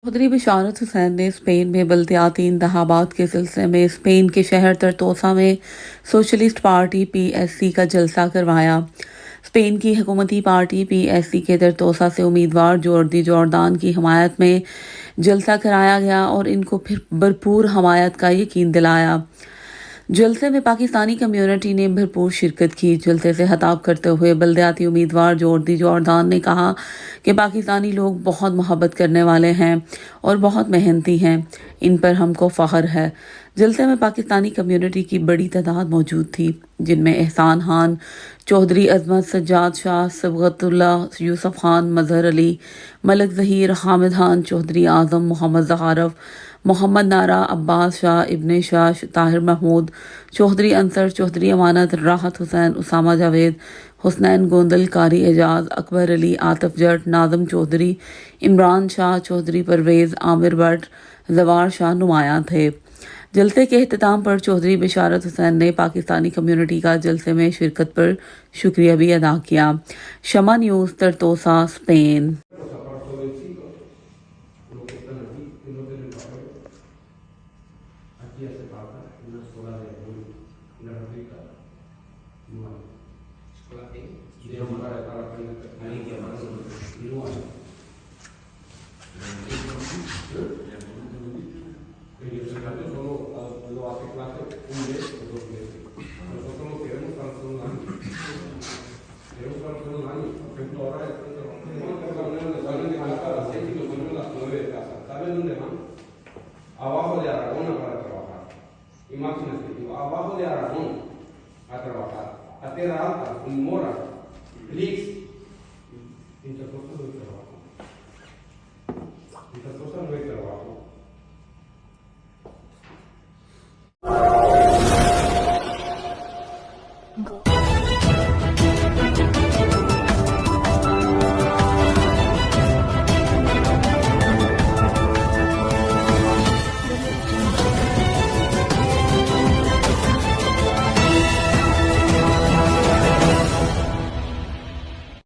चौधरी बशारत हुसैन ने स्पेन में बल्दियाती इंतखाबात के सिलसिले में स्पेन के शहर तरतोसा में सोशलिस्ट पार्टी पीएससी का जलसा करवाया। स्पेन की हुकूमती पार्टी पीएससी के तरतोसा से उम्मीदवार जोर्दी जोर्दान की हमायत में जलसा कराया गया और इनको फिर भरपूर हमायत का यकीन दिलाया। जलसे में पाकिस्तानी कम्युनिटी ने भरपूर शिरकत की। जलसे से खिताब करते हुए बल्दियाती उम्मीदवार जोर्दी जोर्दान ने कहा कि पाकिस्तानी लोग बहुत मोहब्बत करने वाले हैं और बहुत मेहनती हैं, इन पर हमको फ़ख्र है। जलसे में पाकिस्तानी कम्युनिटी की बड़ी तादाद मौजूद थी, जिनमें एहसान खान, चौधरी अजमत, सज्जाद शाह, सबगतुल्ला, यूसुफ खान, मजहर अली, मलक ज़हीर, हामिद खान, चौधरी आज़म, मोहम्मद ज़हारफ, मोहम्मद नारा, अब्बास शाह, इब्ने शाह, ताहिर महमूद, चौधरी अंसर, चौधरी अमानत, राहत हुसैन, उसामा जावेद, हुसनैन गोंदल, कारी एजाज, अकबर अली, आतिफ जट, नाज़म चौधरी, इमरान शाह, चौधरी परवेज़, आमिर भट्ट, जवार शाह नुमायां थे। जलसे के अख्ताम पर चौधरी बशारत हुसैन ने पाकिस्तानी कम्युनिटी का जलसे में शिरकत पर शुक्रिया भी अदा किया। Shama news, Tortosa, Spain. Aquí hace falta una escuela de gratuita. No hay. ¿Escuela qué? Idioma para aprender. Hay idiomas. No hay. El estudiante solo lo hace clase un mes o 2 meses. Nosotros no queremos para todo un año. Queremos para todo un año. Por ejemplo, ahora salen de casa a las 6 y nos ponen a las 9 de casa. ¿Saben dónde van? Abajo de Aragona para trabajar. Imagínate, abajo de Aragón a trabajar, a Tierra Alta, en Mora, Flix,